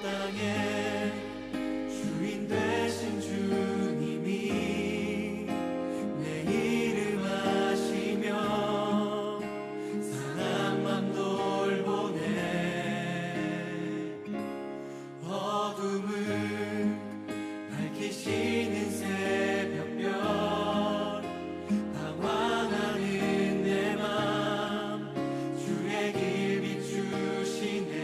땅에 주인 되신 주님이 내 이름 아시며 사랑만 돌보네. 어둠을 밝히시는 새벽별, 방황하는 내 맘 주의 길 비추시네.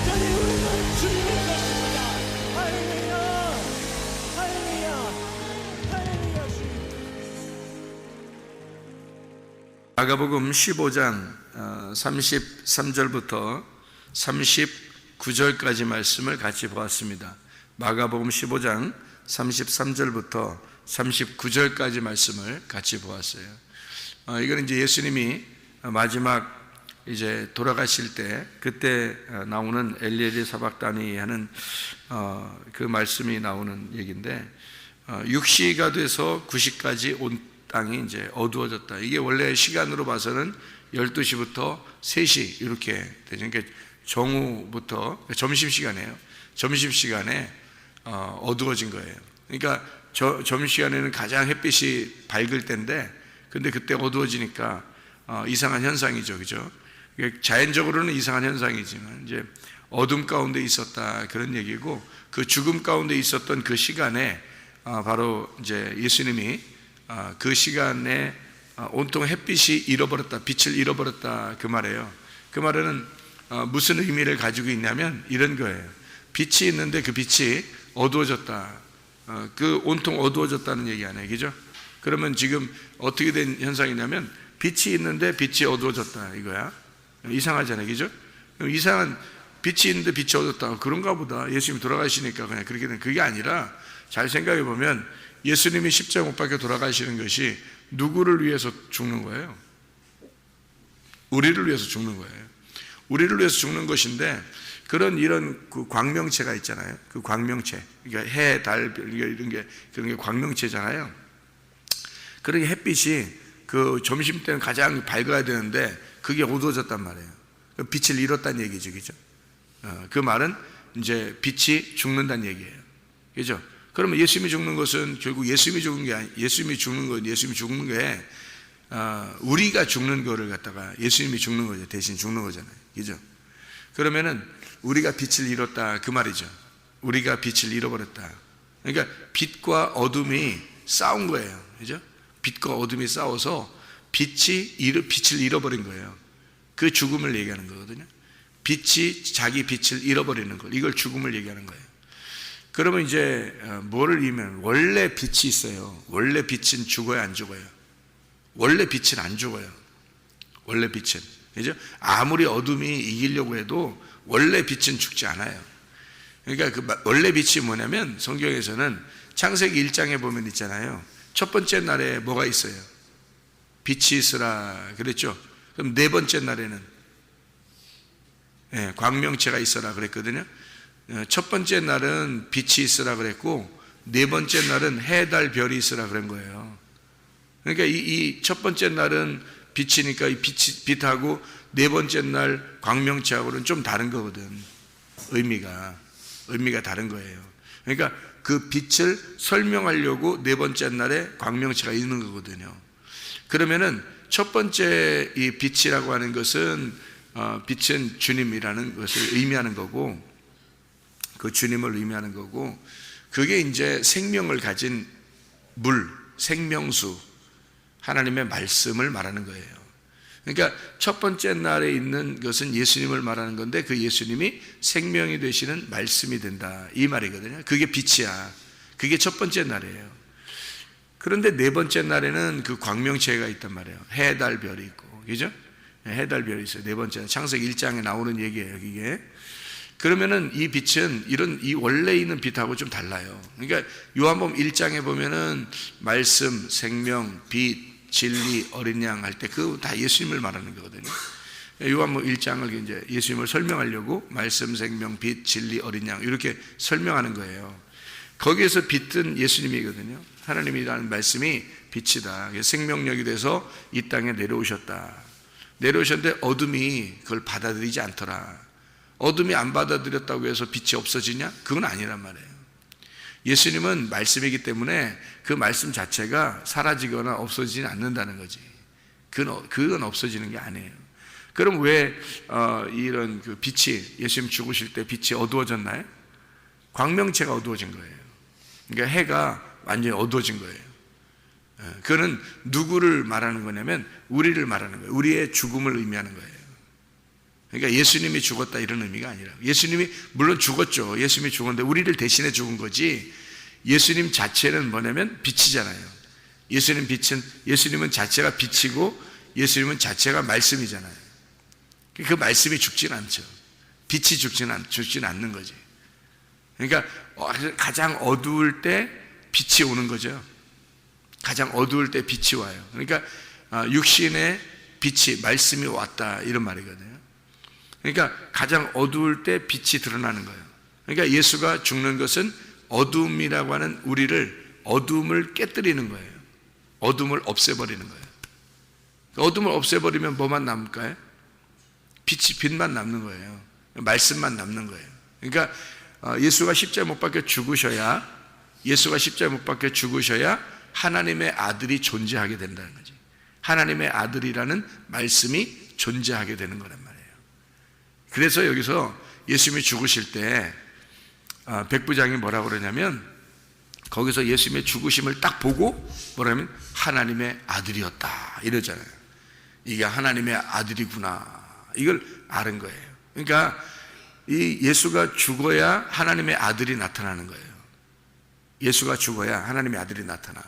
여전히 우리는 주님의 것입니다. 할렐루야, 할렐루야, 할렐루야. 주님. 마가복음 15장 33절부터 39절까지 말씀을 같이 보았습니다. 마가복음 15장 33절부터 39절까지 말씀을 같이 보았어요. 이거는 이제 예수님이 마지막 이제 돌아가실 때 그때 나오는 엘리엘리 사박다니 하는 그 말씀이 나오는 얘기인데 6시가 돼서 9시까지 온 땅이 이제 어두워졌다. 이게 원래 시간으로 봐서는 12시부터 3시 이렇게 되죠. 그러니까 정오부터 점심시간이에요. 점심시간에 어두워진 거예요. 그러니까 점심시간에는 가장 햇빛이 밝을 때인데 근데 그때 어두워지니까 이상한 현상이죠. 그죠? 자연적으로는 이상한 현상이지만 이제 어둠 가운데 있었다 그런 얘기고 그 죽음 가운데 있었던 그 시간에 바로 이제 예수님이 그 시간에 온통 햇빛이 잃어버렸다, 빛을 잃어버렸다 그 말이에요. 그 말은 무슨 의미를 가지고 있냐면 이런 거예요. 빛이 있는데 그 빛이 어두워졌다. 그 온통 어두워졌다는 얘기 아니에요, 그죠? 그러면 지금 어떻게 된 현상이냐면 빛이 있는데 빛이 어두워졌다 이거야. 이상하잖아요, 그죠? 이상한 빛이 있는데 빛이 어두웠다. 그런가 보다. 예수님이 돌아가시니까 그냥 그렇게 된 그게 아니라 잘 생각해 보면 예수님이 십자가 못 박혀 돌아가시는 것이 누구를 위해서 죽는 거예요? 우리를 위해서 죽는 거예요. 우리를 위해서 죽는 것인데 이런 그 광명체가 있잖아요. 그 광명체, 그러니까 해, 달, 이런 게 그런 게 광명체잖아요. 그러니 햇빛이 그 점심 때는 가장 밝아야 되는데 그게 어두워졌단 말이에요. 빛을 잃었다는 얘기죠, 그죠? 그 말은 이제 빛이 죽는다는 얘기예요, 그죠? 그러면 예수님이 죽는 것은 결국 예수님이 죽는 게 예수님이 죽는 게 우리가 죽는 거를 갖다가 예수님이 죽는 거죠. 대신 죽는 거잖아요, 그죠? 그러면은 우리가 빛을 잃었다 그 말이죠. 우리가 빛을 잃어버렸다. 그러니까 빛과 어둠이 싸운 거예요, 그죠? 빛과 어둠이 싸워서 빛을 잃어버린 거예요. 그 죽음을 얘기하는 거거든요. 빛이 자기 빛을 잃어버리는 것, 이걸 죽음을 얘기하는 거예요. 그러면 이제 뭐를 의미하면 원래 빛이 있어요. 원래 빛은 죽어요, 안 죽어요? 원래 빛은 안 죽어요. 원래 빛은, 그죠? 아무리 어둠이 이기려고 해도 원래 빛은 죽지 않아요. 그러니까 그 원래 빛이 뭐냐면 성경에서는 창세기 1장에 보면 있잖아요. 첫 번째 날에 뭐가 있어요? 빛이 있으라 그랬죠. 그럼 네 번째 날에는 광명체가 있어라 그랬거든요. 첫 번째 날은 빛이 있으라 그랬고 네 번째 날은 해, 달, 별이 있으라 그런 거예요. 그러니까 이 첫 번째 날은 빛이니까 이 빛하고 네 번째 날 광명체하고는 좀 다른 거거든. 의미가 다른 거예요. 그러니까 그 빛을 설명하려고 네 번째 날에 광명체가 있는 거거든요. 그러면은 첫 번째 이 빛이라고 하는 것은 빛은 주님이라는 것을 의미하는 거고, 그 주님을 의미하는 거고, 그게 이제 생명을 가진 물, 생명수, 하나님의 말씀을 말하는 거예요. 그러니까 첫 번째 날에 있는 것은 예수님을 말하는 건데 그 예수님이 생명이 되시는 말씀이 된다 이 말이거든요. 그게 빛이야. 그게 첫 번째 날이에요. 그런데 네 번째 날에는 그 광명체가 있단 말이에요. 해, 달, 별이 있고, 그죠? 해, 달, 별이 있어요. 네 번째 창세기 1장에 나오는 얘기예요, 이게. 그러면은 이 빛은 이 원래 있는 빛하고 좀 달라요. 그러니까 요한복음 1장에 보면은 말씀, 생명, 빛, 진리, 어린 양 할 때 그거 다 예수님을 말하는 거거든요. 요한복음 1장을 이제 예수님을 설명하려고 말씀, 생명, 빛, 진리, 어린 양 이렇게 설명하는 거예요. 거기에서 빛은 예수님이거든요. 하나님이라는 말씀이 빛이다. 생명력이 돼서 이 땅에 내려오셨다. 내려오셨는데 어둠이 그걸 받아들이지 않더라. 어둠이 안 받아들였다고 해서 빛이 없어지냐? 그건 아니란 말이에요. 예수님은 말씀이기 때문에 그 말씀 자체가 사라지거나 없어지지 않는다는 거지. 그건 없어지는 게 아니에요. 그럼 왜 이런 그 빛이 예수님 죽으실 때 빛이 어두워졌나요? 광명체가 어두워진 거예요. 그러니까 해가 완전히 어두워진 거예요. 그거는 누구를 말하는 거냐면 우리를 말하는 거예요. 우리의 죽음을 의미하는 거예요. 그러니까 예수님이 죽었다 이런 의미가 아니라, 예수님이 물론 죽었죠. 예수님이 죽었는데 우리를 대신해 죽은 거지, 예수님 자체는 뭐냐면 빛이잖아요. 예수님은 자체가 빛이고 예수님은 자체가 말씀이잖아요. 그 말씀이 죽진 않죠. 빛이 죽진 않는 거지. 그러니까 가장 어두울 때 빛이 오는 거죠. 가장 어두울 때 빛이 와요. 그러니까 육신의 빛이, 말씀이 왔다 이런 말이거든요. 그러니까 가장 어두울 때 빛이 드러나는 거예요. 그러니까 예수가 죽는 것은 어둠이라고 하는 어둠을 깨뜨리는 거예요. 어둠을 없애버리는 거예요. 어둠을 없애버리면 뭐만 남을까요? 빛만 남는 거예요. 말씀만 남는 거예요. 그러니까 예수가 십자가에 못 박혀 죽으셔야 하나님의 아들이 존재하게 된다는 거지. 하나님의 아들이라는 말씀이 존재하게 되는 거란 말이에요. 그래서 여기서 예수님이 죽으실 때 백부장이 뭐라고 그러냐면, 거기서 예수님의 죽으심을 딱 보고 뭐라면 하나님의 아들이었다 이러잖아요. 이게 하나님의 아들이구나, 이걸 아는 거예요. 그러니까 이 예수가 죽어야 하나님의 아들이 나타나는 거예요. 예수가 죽어야 하나님의 아들이 나타나.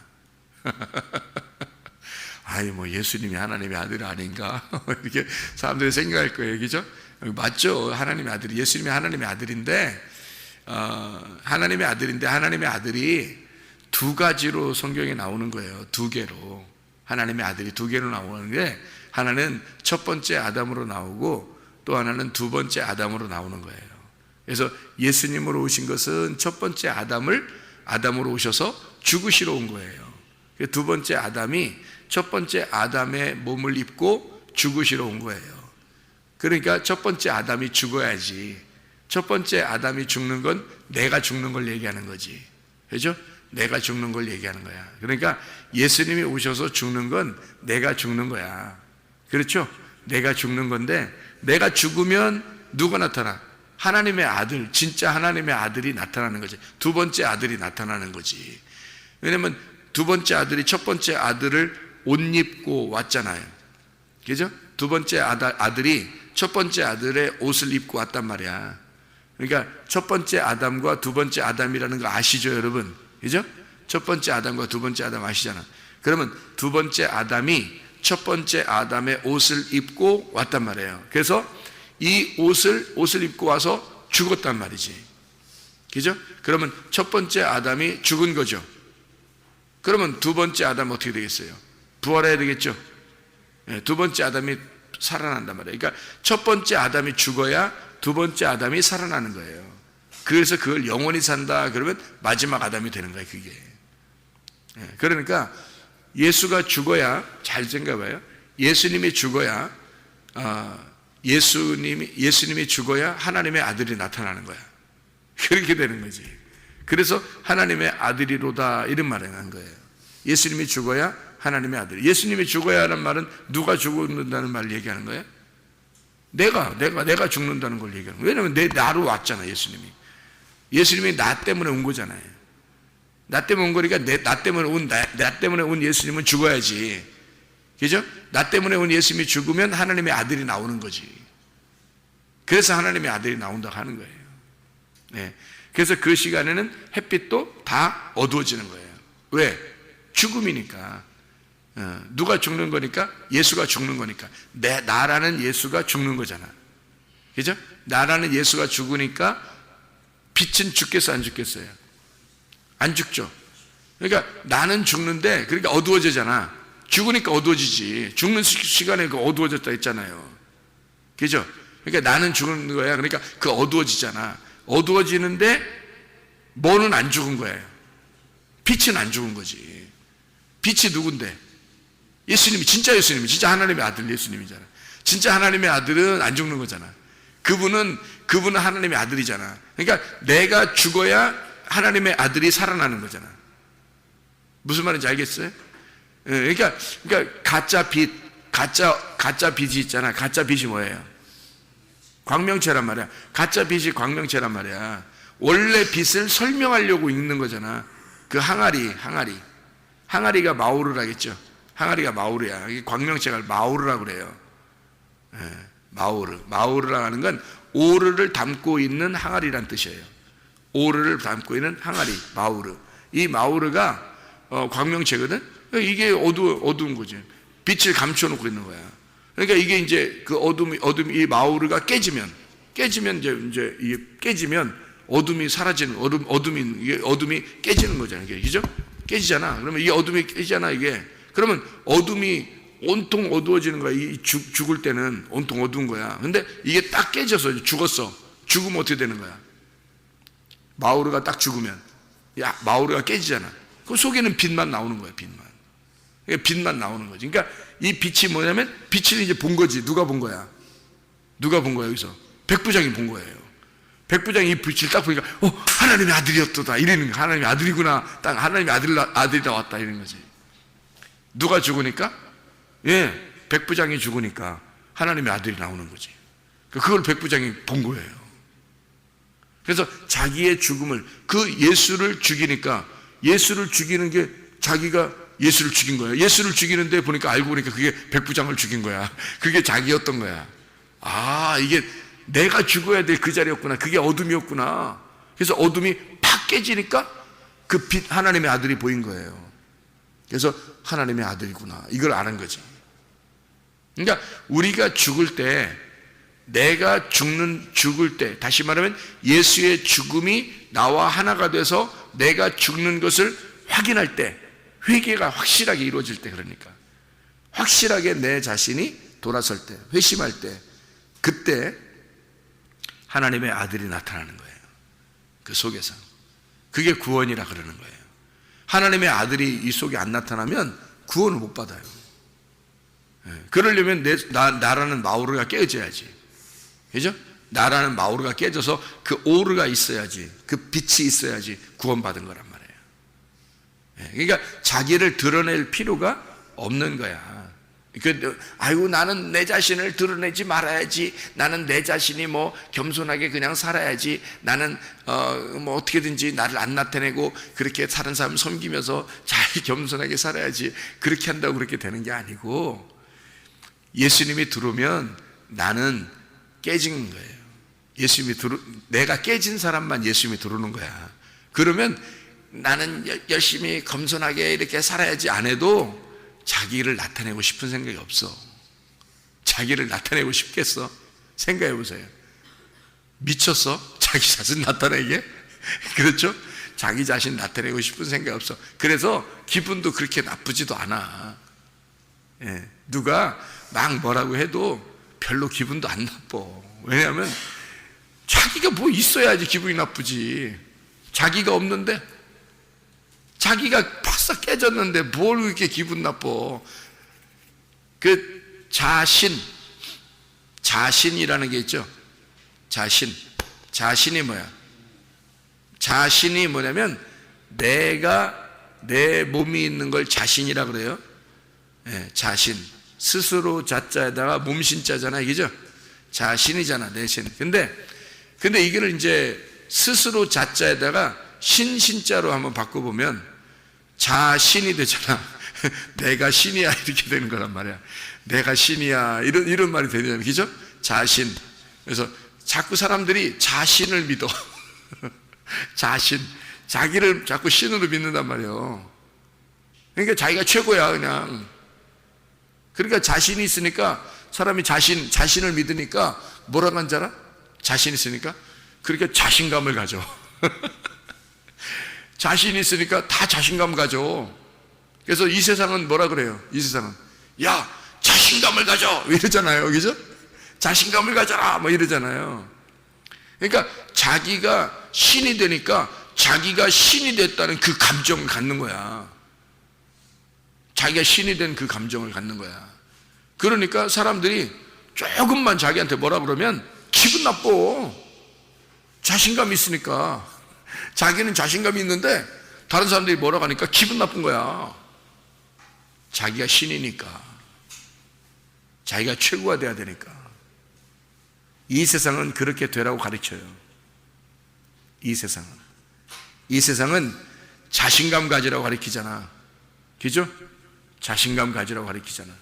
아이 뭐 예수님이 하나님의 아들 아닌가 이렇게 사람들이 생각할 거예요, 그죠? 맞죠? 하나님의 아들이, 예수님이 하나님의 아들인데 하나님의 아들이 두 가지로 성경에 나오는 거예요. 두 개로. 하나님의 아들이 두 개로 나오는데, 하나는 첫 번째 아담으로 나오고 또 하나는 두 번째 아담으로 나오는 거예요. 그래서 예수님으로 오신 것은 첫 번째 아담으로 오셔서 죽으시러 온 거예요. 두 번째 아담이 첫 번째 아담의 몸을 입고 죽으시러 온 거예요. 그러니까 첫 번째 아담이 죽어야지. 첫 번째 아담이 죽는 건 내가 죽는 걸 얘기하는 거지. 그죠? 내가 죽는 걸 얘기하는 거야. 그러니까 예수님이 오셔서 죽는 건 내가 죽는 거야. 그렇죠? 내가 죽는 건데, 내가 죽으면 누가 나타나? 하나님의 아들, 진짜 하나님의 아들이 나타나는 거지. 두 번째 아들이 나타나는 거지. 왜냐면 두 번째 아들이 첫 번째 아들을 옷 입고 왔잖아요. 그죠? 두 번째 아들이 첫 번째 아들의 옷을 입고 왔단 말이야. 그러니까 첫 번째 아담과 두 번째 아담이라는 거 아시죠, 여러분? 그죠? 첫 번째 아담과 두 번째 아담 아시잖아. 그러면 두 번째 아담이 첫 번째 아담의 옷을 입고 왔단 말이에요. 그래서 이 옷을 입고 와서 죽었단 말이지. 그죠? 그러면 첫 번째 아담이 죽은 거죠. 그러면 두 번째 아담 어떻게 되겠어요? 부활해야 되겠죠? 두 번째 아담이 살아난단 말이에요. 그러니까 첫 번째 아담이 죽어야 두 번째 아담이 살아나는 거예요. 그래서 그걸 영원히 산다 그러면 마지막 아담이 되는 거예요, 그게. 그러니까 예수가 죽어야, 잘 생각해봐요. 예수님이 죽어야 하나님의 아들이 나타나는 거야. 그렇게 되는 거지. 그래서 하나님의 아들이로다 이런 말을 한 거예요. 예수님이 죽어야 하나님의 아들. 예수님이 죽어야 하는 말은 누가 죽는다는 말을 얘기하는 거예요? 내가 죽는다는 걸 얘기하는 거예요. 왜냐하면 나로 왔잖아, 예수님이 나 때문에 온 거잖아요. 나 때문에 온 거니까 나 때문에 온 예수님은 죽어야지. 그죠? 나 때문에 온 예수님이 죽으면 하나님의 아들이 나오는 거지. 그래서 하나님의 아들이 나온다고 하는 거예요. 네. 그래서 그 시간에는 햇빛도 다 어두워지는 거예요. 왜? 죽음이니까. 누가 죽는 거니까? 예수가 죽는 거니까. 나라는 예수가 죽는 거잖아. 그죠? 나라는 예수가 죽으니까 빛은 죽겠어, 안 죽겠어요? 안 죽죠. 그러니까 나는 죽는데, 그러니까 어두워지잖아. 죽으니까 어두워지지. 죽는 시간에 그 어두워졌다 했잖아요. 그죠? 그러니까 나는 죽는 거야. 그러니까 그 어두워지잖아. 어두워지는데 뭐는 안 죽은 거예요. 빛은 안 죽은 거지. 빛이 누군데? 예수님이, 진짜 하나님의 아들 예수님이잖아. 진짜 하나님의 아들은 안 죽는 거잖아. 그분은 하나님의 아들이잖아. 그러니까 내가 죽어야 하나님의 아들이 살아나는 거잖아. 무슨 말인지 알겠어요? 그러니까 가짜 빛이 있잖아. 가짜 빛이 뭐예요? 광명체란 말이야. 가짜 빛이 광명체란 말이야. 원래 빛을 설명하려고 읽는 거잖아. 그 항아리가 마오르라겠죠. 항아리가 마오르야. 광명체가 마오르라고 그래요. 마우르라는 건 오르를 담고 있는 항아리란 뜻이에요. 오르를 담고 있는 항아리, 마우르. 이 마우르가 광명체거든. 이게 어두운 거지. 빛을 감춰놓고 있는 거야. 그러니까 이게 이제 그 이 마우르가 깨지면 이제 이게 깨지면 어둠이 사라지는 어둠이 깨지는 거잖아요. 그죠? 깨지잖아. 그러면 이 어둠이 깨지잖아. 이게 그러면 어둠이 온통 어두워지는 거야. 이 죽을 때는 온통 어두운 거야. 근데 이게 딱 깨져서 죽었어. 죽으면 어떻게 되는 거야? 마우르가 딱 죽으면 마우르가 깨지잖아. 그 속에는 빛만 나오는 거야. 빛만 나오는 거지. 그러니까 이 빛이 뭐냐면 빛을 이제 본 거지. 누가 본 거야? 여기서 백부장이 본 거예요. 백부장이 이 빛을 딱 보니까 하나님의 아들이었도다 이러는 거야. 하나님의 아들이구나. 딱 하나님의 아들이 나왔다 이러는 거지. 누가 죽으니까? 백부장이 죽으니까 하나님의 아들이 나오는 거지. 그걸 백부장이 본 거예요. 그래서 자기의 죽음을, 예수를 죽이니까, 예수를 죽이는 게 자기가 예수를 죽인 거야. 예수를 죽이는데 알고 보니까 그게 백부장을 죽인 거야. 그게 자기였던 거야. 이게 내가 죽어야 될 그 자리였구나. 그게 어둠이었구나. 그래서 어둠이 팍 깨지니까 그 빛, 하나님의 아들이 보인 거예요. 그래서 하나님의 아들이구나. 이걸 아는 거지. 그러니까 우리가 죽을 때, 내가 죽을 때, 다시 말하면 예수의 죽음이 나와 하나가 돼서 내가 죽는 것을 확인할 때, 회개가 확실하게 이루어질 때, 그러니까 확실하게 내 자신이 돌아설 때, 회심할 때, 그때 하나님의 아들이 나타나는 거예요. 그 속에서. 그게 구원이라 그러는 거예요. 하나님의 아들이 이 속에 안 나타나면 구원을 못 받아요. 그러려면 나라는 마우르가 깨져야지. 그죠? 나라는 마우르가 깨져서 그 오르가 있어야지, 그 빛이 있어야지 구원받은 거란 말이에요. 그러니까 자기를 드러낼 필요가 없는 거야. 나는 내 자신을 드러내지 말아야지. 나는 내 자신이 겸손하게 그냥 살아야지. 나는 어떻게든지 나를 안 나타내고 그렇게 다른 사람 섬기면서 잘 겸손하게 살아야지. 그렇게 한다고 그렇게 되는 게 아니고, 예수님이 들어오면 나는 깨진 거예요. 내가 깨진 사람만 예수님이 들어오는 거야. 그러면 나는 열심히 겸손하게 이렇게 살아야지 안 해도 자기를 나타내고 싶은 생각이 없어. 자기를 나타내고 싶겠어? 생각해 보세요. 미쳤어? 자기 자신 나타내게? 그렇죠? 자기 자신 나타내고 싶은 생각이 없어. 그래서 기분도 그렇게 나쁘지도 않아. 누가 막 뭐라고 해도 별로 기분도 안 나빠. 왜냐하면 자기가 뭐 있어야지 기분이 나쁘지. 자기가 없는데, 자기가 바싹 깨졌는데 뭘 그렇게 기분 나빠. 그 자신이라는 게 있죠. 자신이 뭐야? 자신이 뭐냐면 내 몸이 있는 걸 자신이라 그래요. 자신. 스스로 자자에다가 몸신자잖아, 이게죠? 자신이잖아, 내 신. 근데 이거를 이제 스스로 자자에다가 신자로 한번 바꿔보면 자신이 되잖아. 내가 신이야, 이렇게 되는 거란 말이야. 내가 신이야, 이런 말이 되잖아요, 그죠? 자신. 그래서 자꾸 사람들이 자신을 믿어. 자기를 자꾸 신으로 믿는단 말이에요. 그러니까 자기가 최고야, 그냥. 그러니까 자신이 있으니까 사람이 자신을 믿으니까 뭐라고 하는 줄 알아? 자신 있으니까? 그러니까 자신감을 가져. 자신이 있으니까 다 자신감 가져. 그래서 이 세상은 뭐라 그래요? 이 세상은 야, 자신감을 가져 이러잖아요, 그죠? 자신감을 가져라 뭐 이러잖아요. 그러니까 자기가 신이 되니까 자기가 신이 됐다는 그 감정을 갖는 거야. 자기가 신이 된 그 감정을 갖는 거야. 그러니까 사람들이 조금만 자기한테 뭐라 그러면 기분 나빠. 자신감이 있으니까. 자기는 자신감이 있는데 다른 사람들이 뭐라고 하니까 기분 나쁜 거야. 자기가 신이니까. 자기가 최고가 돼야 되니까. 이 세상은 그렇게 되라고 가르쳐요. 이 세상은 자신감 가지라고 가르치잖아. 그죠? 자신감 가지라고 가르치잖아.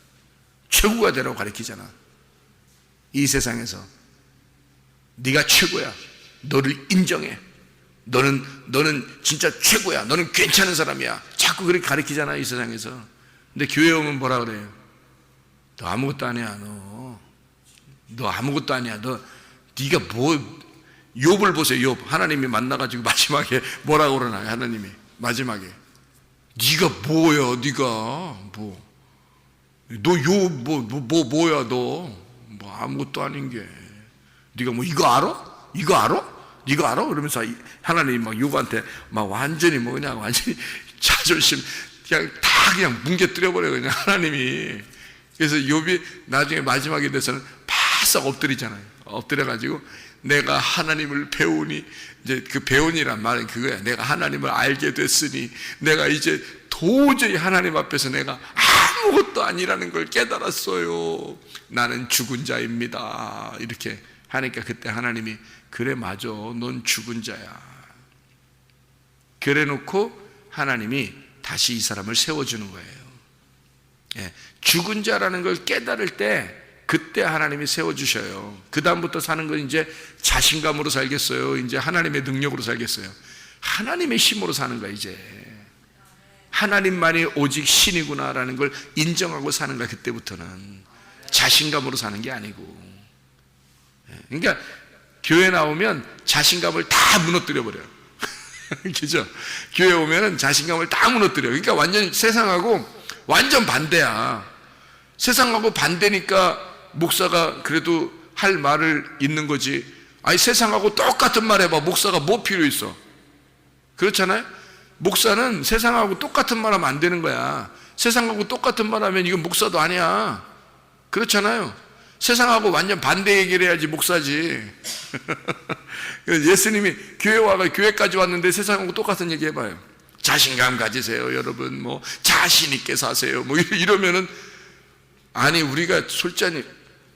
최고가 되라고 가르치잖아. 이 세상에서 네가 최고야. 너를 인정해. 너는 진짜 최고야. 너는 괜찮은 사람이야. 자꾸 그렇게 가르치잖아, 이 세상에서. 근데 교회 오면 뭐라 그래요? 너 아무것도 아니야. 너 아무것도 아니야. 네가 뭐, 욥을 보세요. 욥 하나님이 만나가지고 마지막에 뭐라고 그러나요? 하나님이 마지막에 네가 뭐야? 네가 뭐, 너 욥 뭐야? 너 뭐 아무것도 아닌 게 네가 뭐 이거 알아? 이거 알아? 네가 알아? 그러면서 하나님이 막 욥한테 막 완전히 뭐 그냥 완전히 자존심 그냥 뭉개뜨려 버려 그냥 하나님이. 그래서 욥이 나중에 마지막에 돼서는 바싹 엎드리잖아요. 엎드려가지고 내가 하나님을 배우니, 이제 그 배우니란 말은 그거야. 내가 하나님을 알게 됐으니 내가 이제 도저히 하나님 앞에서 내가 아무것도 아니라는 걸 깨달았어요. 나는 죽은 자입니다. 이렇게 하니까 그때 하나님이 그래 맞아. 넌 죽은 자야. 그래 놓고 하나님이 다시 이 사람을 세워주는 거예요. 예, 죽은 자라는 걸 깨달을 때 그때 하나님이 세워주셔요. 그 다음부터 사는 건 이제 자신감으로 살겠어요? 이제 하나님의 능력으로 살겠어요? 하나님의 힘으로 사는 거야. 이제 하나님만이 오직 신이구나라는 걸 인정하고 사는 거야. 그때부터는 자신감으로 사는 게 아니고. 그러니까 교회 나오면 자신감을 다 무너뜨려 버려요. 그죠? 교회 오면은 자신감을 다 무너뜨려. 그러니까 완전 세상하고 완전 반대야. 세상하고 반대니까 목사가 그래도 할 말을 있는 거지. 아니 세상하고 똑같은 말 해봐. 목사가 뭐 필요 있어? 그렇잖아요? 목사는 세상하고 똑같은 말 하면 안 되는 거야. 세상하고 똑같은 말 하면 이건 목사도 아니야. 그렇잖아요? 세상하고 완전 반대 얘기를 해야지 목사지. 예수님이 교회 와가 교회까지 왔는데 세상하고 똑같은 얘기 해봐요. 자신감 가지세요, 여러분. 뭐 자신 있게 사세요. 뭐 이러면은 아니 우리가 솔직히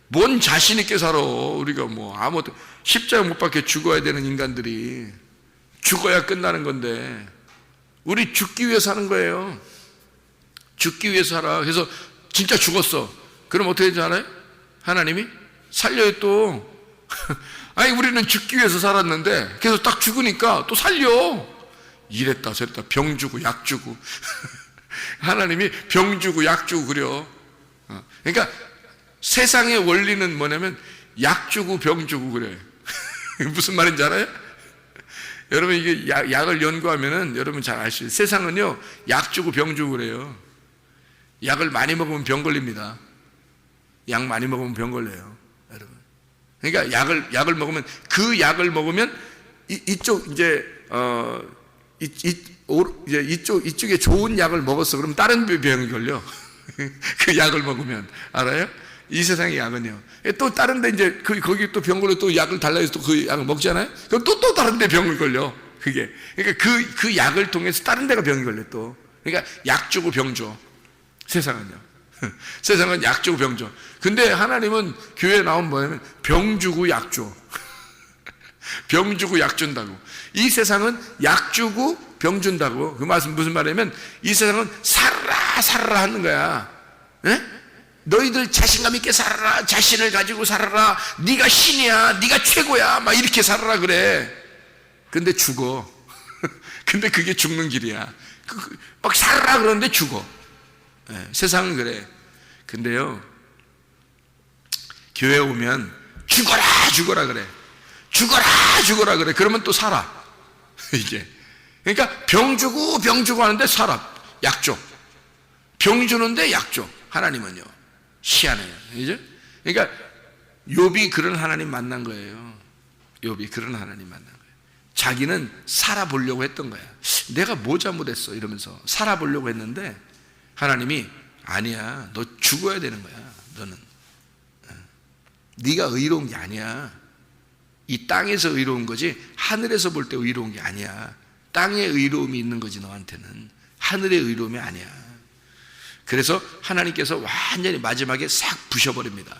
뭔 자신 있게 살아. 우리가 뭐 아무것도 십자가 못 박혀 죽어야 되는 인간들이 죽어야 끝나는 건데 우리 죽기 위해 사는 거예요. 죽기 위해 살아. 그래서 진짜 죽었어. 그럼 어떻게 되지 않아요? 하나님이 살려요 또. 아니 우리는 죽기 위해서 살았는데 그래서 딱 죽으니까 또 살려. 이랬다 저랬다 병 주고 약 주고 하나님이 병 주고 약 주고 그려. 그러니까 세상의 원리는 뭐냐면 약 주고 병 주고 그래. 무슨 말인지 알아요? 여러분 이게 약을 연구하면은 여러분 잘 아시죠? 세상은요 약 주고 병 주고 그래요. 약을 많이 먹으면 병 걸립니다. 약 많이 먹으면 병 걸려요, 여러분. 그러니까 약을 먹으면 그 약을 먹으면 이쪽 이제 이쪽에 좋은 약을 먹었어. 그럼 다른 병이 걸려. 그 약을 먹으면 알아요? 이 세상의 약은요. 또 다른데 이제 거기 또 병 걸려 또 약을 달라 해서 또 그 약을 먹잖아요. 그럼 또 다른데 병을 걸려. 그게 그러니까 그 약을 통해서 다른 데가 병이 걸려 또. 그러니까 약 주고 병 줘. 세상은요. 세상은 약 주고 병 줘. 근데 하나님은 교회에 나오면 뭐냐면 병 주고 약 줘. 병 주고 약 준다고. 이 세상은 약 주고 병 준다고. 그 말씀 무슨 말이냐면 이 세상은 살아라 하는 거야. 에? 너희들 자신감 있게 살아라. 자신을 가지고 살아라. 네가 신이야. 네가 최고야. 막 이렇게 살아라 그래. 근데 죽어. 근데 그게 죽는 길이야. 막 살아라 그러는데 죽어. 예, 세상은 그래. 근데요 교회 오면 죽어라 그래. 죽어라 그래. 그러면 또 살아. 이게 그러니까 병 주고 하는데 살아. 약 줘. 병 주는데 약 줘. 하나님은요 희한해요. 그죠? 그러니까 욥이 그런 하나님 만난 거예요. 욥이 그런 하나님 만난 거예요. 자기는 살아보려고 했던 거야. 내가 뭐 잘못했어 이러면서 살아보려고 했는데 하나님이 아니야. 너 죽어야 되는 거야. 너는 네가 의로운 게 아니야. 이 땅에서 의로운 거지 하늘에서 볼 때 의로운 게 아니야. 땅에 의로움이 있는 거지 너한테는. 하늘의 의로움이 아니야. 그래서 하나님께서 완전히 마지막에 싹 부셔버립니다.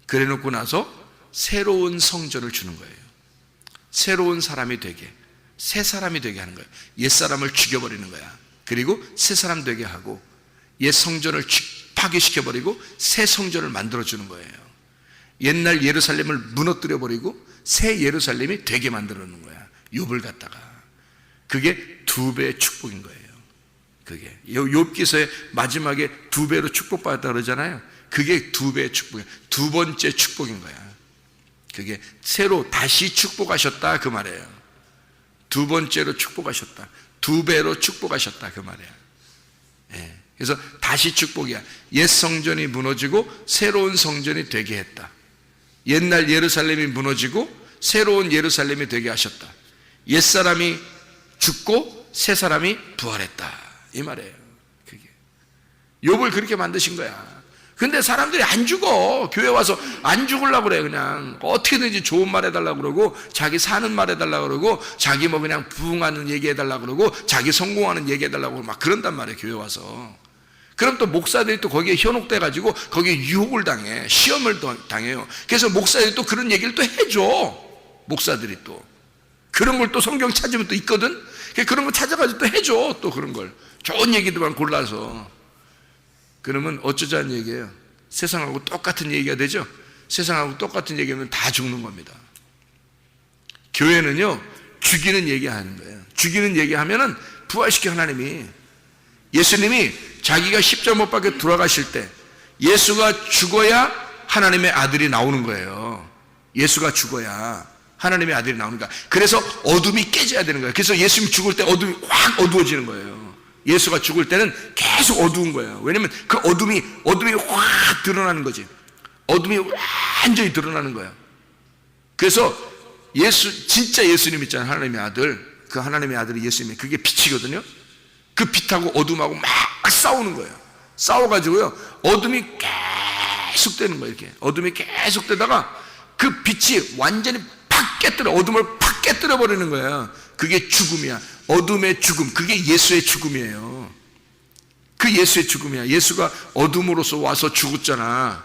그래 놓고 나서 새로운 성전을 주는 거예요. 새로운 사람이 되게, 새 사람이 되게 하는 거예요. 옛사람을 죽여버리는 거야. 그리고 새 사람 되게 하고 옛 성전을 파괴시켜버리고 새 성전을 만들어주는 거예요. 옛날 예루살렘을 무너뜨려 버리고 새 예루살렘이 되게 만들어 놓은 거야. 욥을 갖다가. 그게 2배의 축복인 거예요. 그게 욥기서의 마지막에 2배로 축복받았다 그러잖아요. 그게 2배의 축복이에요. 2번째 축복인 거야. 그게 새로 다시 축복하셨다 그 말이에요. 2번째로 축복하셨다. 2배로 축복하셨다 그 말이에요. 예. 그래서 다시 축복이야. 옛 성전이 무너지고 새로운 성전이 되게 했다. 옛날 예루살렘이 무너지고 새로운 예루살렘이 되게 하셨다. 옛사람이 죽고 새 사람이 부활했다 이 말이에요. 그게 욥을 그렇게 만드신 거야. 근데 사람들이 안 죽어. 교회 와서 안 죽으려고 그래. 그냥 어떻게든지 좋은 말 해달라고 그러고, 자기 사는 말 해달라고 그러고, 자기 뭐 그냥 부흥하는 얘기 해달라고 그러고, 자기 성공하는 얘기 해달라고 그러고 막 그런단 말이에요. 교회 와서. 그럼 또 목사들이 또 거기에 현혹돼 가지고 거기에 유혹을 당해. 시험을 당해요. 그래서 목사들이 또 그런 얘기를 또 해줘. 목사들이 또 그런 걸 또 성경 찾으면 또 있거든. 그런 거 찾아가지고 또 해줘. 또 그런 걸 좋은 얘기들만 골라서. 그러면 어쩌자는 얘기예요. 세상하고 똑같은 얘기가 되죠. 세상하고 똑같은 얘기하면 다 죽는 겁니다. 교회는요, 죽이는 얘기하는 거예요. 죽이는 얘기하면은 부활시켜 하나님이. 예수님이 자기가 십자가 못 박혀 돌아가실 때 예수가 죽어야 하나님의 아들이 나오는 거예요. 예수가 죽어야 하나님의 아들이 나오니까. 그래서 어둠이 깨져야 되는 거예요. 그래서 예수님이 죽을 때 어둠이 확 어두워지는 거예요. 예수가 죽을 때는 계속 어두운 거예요. 왜냐면 그 어둠이 확 드러나는 거지. 어둠이 완전히 드러나는 거예요. 그래서 진짜 예수님 있잖아요. 하나님의 아들. 그 하나님의 아들이 예수님이, 그게 빛이거든요. 그 빛하고 어둠하고 막 싸우는 거예요. 싸워가지고요, 어둠이 계속 되는 거예요. 이렇게 어둠이 계속 되다가 그 빛이 완전히 팍 깨뜨려, 어둠을 팍 깨뜨려 버리는 거예요. 그게 죽음이야. 어둠의 죽음. 그게 예수의 죽음이에요. 그 예수의 죽음이야. 예수가 어둠으로서 와서 죽었잖아.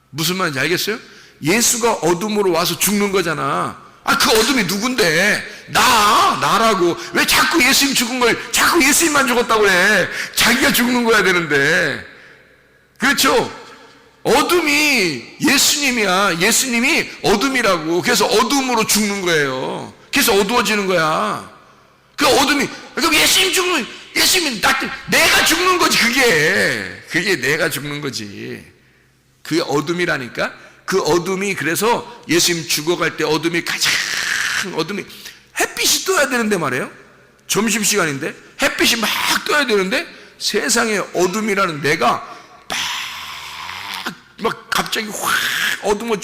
무슨 말인지 알겠어요? 예수가 어둠으로 와서 죽는 거잖아. 그 어둠이 누군데? 나라고. 왜 자꾸 예수님 죽은 걸 자꾸 예수님만 죽었다고 해? 자기가 죽는 거야 되는데. 그렇죠? 어둠이 예수님이야. 예수님이 어둠이라고. 그래서 어둠으로 죽는 거예요. 그래서 어두워지는 거야. 그 어둠이, 그럼 예수님 죽는, 예수님이 내가 죽는 거지. 그게 내가 죽는 거지. 그게 어둠이라니까. 그 어둠이, 그래서 예수님 죽어갈 때 어둠이 햇빛이 떠야 되는데 말이에요. 점심시간인데 햇빛이 막 떠야 되는데 세상에 어둠이라는 내가 막 갑자기 확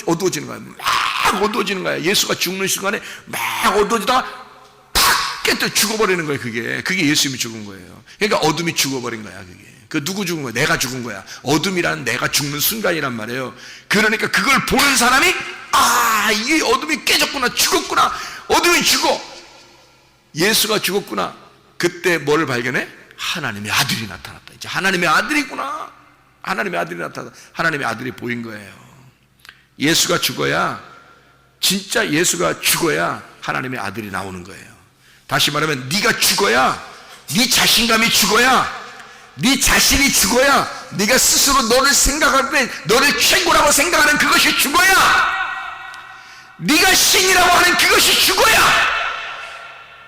어두워지는 거야. 막 어두워지는 거야. 예수가 죽는 순간에 막 어두워지다가 팍 깨뜨려 죽어버리는 거예요. 그게 예수님이 죽은 거예요. 그러니까 어둠이 죽어버린 거야. 그 누구 죽은 거야? 내가 죽은 거야. 어둠이란 내가 죽는 순간이란 말이에요. 그러니까 그걸 보는 사람이, 이게 어둠이 깨졌구나, 죽었구나, 어둠이 죽어, 예수가 죽었구나. 그때 뭐를 발견해? 하나님의 아들이 나타났다. 이제 하나님의 아들이구나. 하나님의 아들이 나타났다. 하나님의 아들이 보인 거예요. 예수가 죽어야, 진짜 예수가 죽어야 하나님의 아들이 나오는 거예요. 다시 말하면 네가 죽어야, 네 자신감이 죽어야, 네 자신이 죽어야, 네가 스스로 너를 생각할 때 너를 최고라고 생각하는 그것이 죽어야, 네가 신이라고 하는 그것이 죽어야,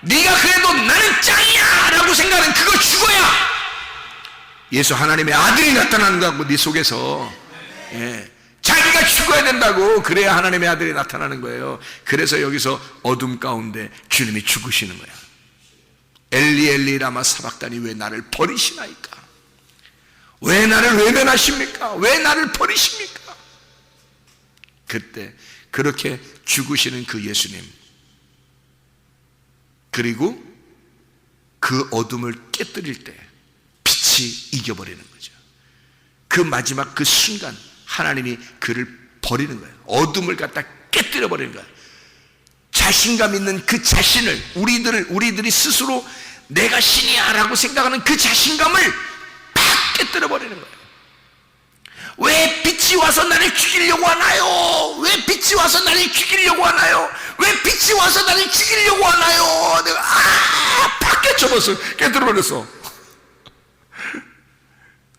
네가 그래도 나는 짱이야 라고 생각하는 그거 죽어야 예수 하나님의 아들이 나타나는 거고, 네 속에서. 자기가 죽어야 된다고. 그래야 하나님의 아들이 나타나는 거예요. 그래서 여기서 어둠 가운데 주님이 죽으시는 거야. 엘리 엘리 라마 사박다니 왜 나를 버리시나이까? 왜 나를 외면하십니까? 왜 나를 버리십니까? 그때 그렇게 죽으시는 그 예수님, 그리고 그 어둠을 깨뜨릴 때 빛이 이겨버리는 거죠. 그 마지막 그 순간 하나님이 그를 버리는 거예요. 어둠을 갖다 깨뜨려 버리는 거예요. 자신감 있는 그 자신을, 우리들이 스스로 내가 신이야 라고 생각하는 그 자신감을 팍 깨뜨려 버리는 거예요. 왜 빛이 와서 나를 죽이려고 하나요? 왜 빛이 와서 나를 죽이려고 하나요? 왜 빛이 와서 나를 죽이려고 하나요? 내가 팍 깨뜨려 버렸어.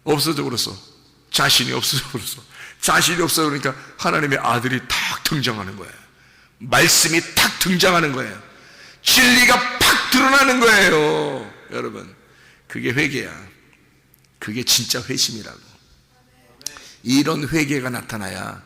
없어져 버렸어. 자신이 없어져 버렸어. 자신이 없어. 그러니까 하나님의 아들이 탁 등장하는 거예요. 말씀이 탁 등장하는 거예요. 진리가 팍 드러나는 거예요. 여러분, 그게 회개야. 그게 진짜 회심이라고. 이런 회개가 나타나야,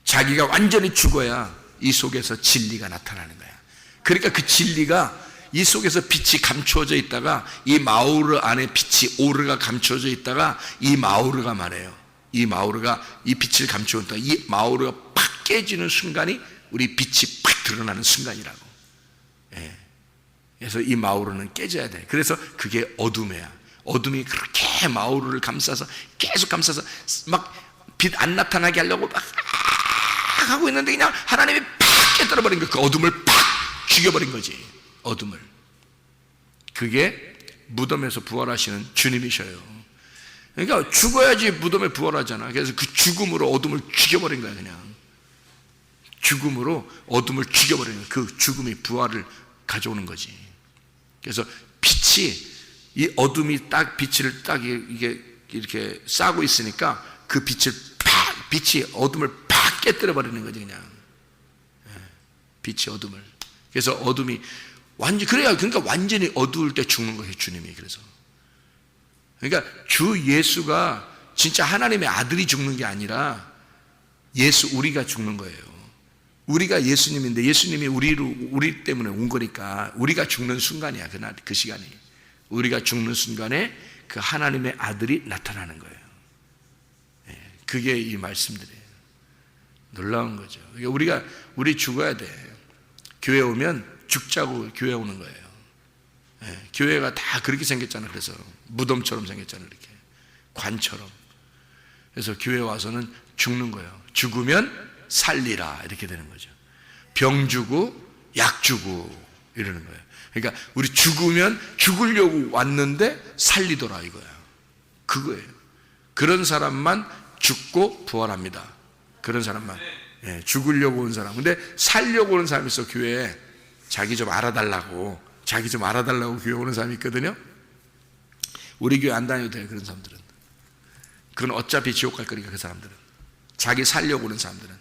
자기가 완전히 죽어야 이 속에서 진리가 나타나는 거야. 그러니까 그 진리가 이 속에서 빛이 감추어져 있다가, 이 마우르 안에 빛이, 오르가 감추어져 있다가, 이 마우르가 말해요. 이 마우르가 이 빛을 감추었다. 이 마우르가 팍 깨지는 순간이 우리 빛이 팍 드러나는 순간이라고. 예. 그래서 이 마우르는 깨져야 돼. 그래서 그게 어둠이야. 어둠이 그렇게 마우르를 감싸서, 계속 감싸서 막 빛 안 나타나게 하려고 막 하고 있는데, 그냥 하나님이 팍 깨뜨려버린 거야. 그 어둠을 팍 죽여버린 거지. 어둠을. 그게 무덤에서 부활하시는 주님이셔요. 그러니까 죽어야지 무덤에 부활하잖아. 그래서 그 죽음으로 어둠을 죽여버린 거야. 그냥 죽음으로 어둠을 죽여버리는 거야. 그 죽음이 부활을 가져오는 거지. 그래서 빛이, 이 어둠이 딱 빛을 딱 이게 이렇게 싸고 있으니까 그 빛을 팍, 빛이 어둠을 팍 깨뜨려 버리는 거지. 그냥 빛이 어둠을. 그래서 어둠이 완전, 그래야, 그러니까 완전히 어두울 때 죽는 거예요, 주님이. 그래서 그러니까 주 예수가 진짜 하나님의 아들이 죽는 게 아니라 우리가 죽는 거예요. 우리가 예수님인데, 예수님이 우리 때문에 온 거니까 우리가 죽는 순간이야. 그날, 그 시간이. 우리가 죽는 순간에 그 하나님의 아들이 나타나는 거예요. 그게 이 말씀들이에요. 놀라운 거죠. 우리 죽어야 돼. 교회 오면 죽자고 교회 오는 거예요. 교회가 다 그렇게 생겼잖아요. 그래서 무덤처럼 생겼잖아요. 이렇게 관처럼. 그래서 교회 와서는 죽는 거예요. 죽으면 살리라, 이렇게 되는 거죠. 병 주고 약 주고 이러는 거예요. 그러니까 우리 죽으면 죽으려고 왔는데 살리더라, 이거야. 그거예요. 그런 사람만 죽고 부활합니다. 그런 사람만. 죽으려고 온 사람. 근데 살려고 오는 사람이 있어, 교회에. 자기 좀 알아달라고 교회 오는 사람이 있거든요. 우리 교회 안 다녀도 돼요, 그런 사람들은. 그건 어차피 지옥 갈 거니까. 그 사람들은, 자기 살려고 오는 사람들은,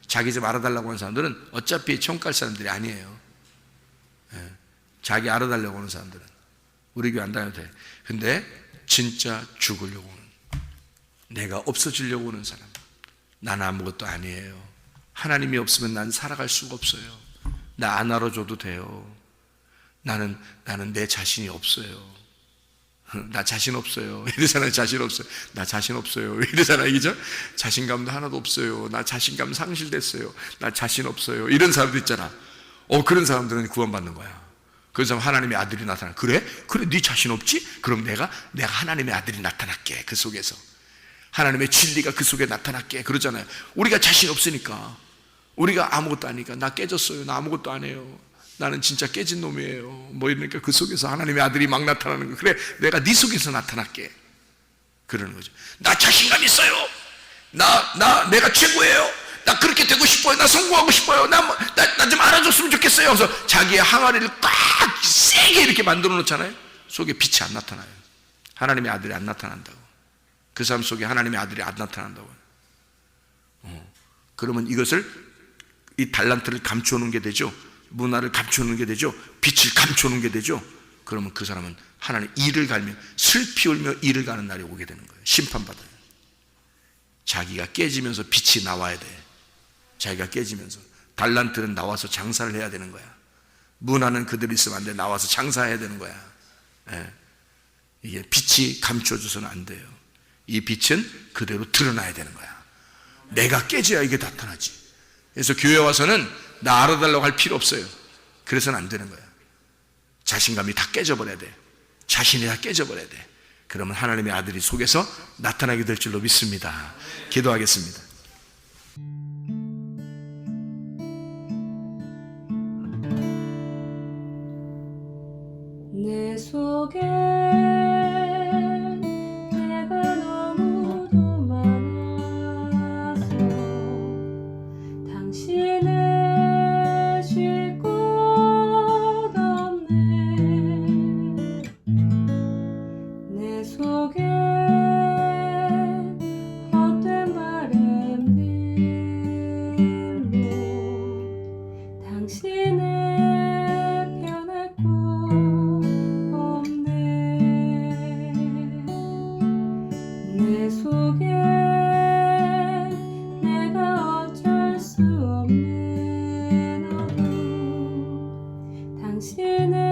자기 좀 알아달라고 하는 사람들은 어차피 천국 갈 사람들이 아니에요. 자기 알아달라고 하는 사람들은 우리 교회 안 다녀도 돼. 근데 진짜 죽으려고 오는, 내가 없어지려고 오는 사람, 나는 아무것도 아니에요. 하나님이 없으면 난 살아갈 수가 없어요. 나 안 알아줘도 돼요. 나는 내 자신이 없어요. 나 자신 없어요. 이러잖아요. 자신 없어요. 나 자신 없어요. 이러잖아요. 그죠? 자신감도 하나도 없어요. 나 자신감 상실됐어요. 나 자신 없어요. 이런 사람도 있잖아. 그런 사람들은 구원받는 거야. 그런 사람 하나님의 아들이 나타나. 그래? 네 자신 없지? 그럼 내가 하나님의 아들이 나타날게. 그 속에서 하나님의 진리가 그 속에 나타날게. 그러잖아요. 우리가 자신 없으니까, 우리가 아무것도 아니까, 나 깨졌어요. 나 아무것도 안 해요. 나는 진짜 깨진 놈이에요. 뭐 이러니까 그 속에서 하나님의 아들이 막 나타나는 거예요. 그래, 내가 네 속에서 나타날게. 그러는 거죠. 나 자신감 있어요. 내가 최고예요. 나 그렇게 되고 싶어요. 나 성공하고 싶어요. 나 좀 알아줬으면 좋겠어요. 그래서 자기의 항아리를 꽉 세게 이렇게 만들어 놓잖아요. 속에 빛이 안 나타나요. 하나님의 아들이 안 나타난다고. 그 사람 속에 하나님의 아들이 안 나타난다고. 그러면 이것을, 이 달란트를 감춰놓은 게 되죠. 문화를 감춰놓은 게 되죠. 빛을 감춰놓은 게 되죠. 그러면 그 사람은 하나님 이를 갈며, 슬피 울며 이를 가는 날이 오게 되는 거예요. 심판받아요. 자기가 깨지면서 빛이 나와야 돼. 자기가 깨지면서. 달란트는 나와서 장사를 해야 되는 거야. 문화는 그대로 있으면 안 돼. 나와서 장사해야 되는 거야. 이게 빛이 감춰줘서는 안 돼요. 이 빛은 그대로 드러나야 되는 거야. 내가 깨져야 이게 나타나지. 그래서 교회 와서는 나 알아달라고 할 필요 없어요. 그래서는 안 되는 거야. 자신감이 다 깨져버려야 돼. 자신이 다 깨져버려야 돼. 그러면 하나님의 아들이 속에서 나타나게 될 줄로 믿습니다. 기도하겠습니다. 내 속에 내가 너무도 많아서 당신을 쉴 곳 없네. 내 속에 헛된 바램 당신의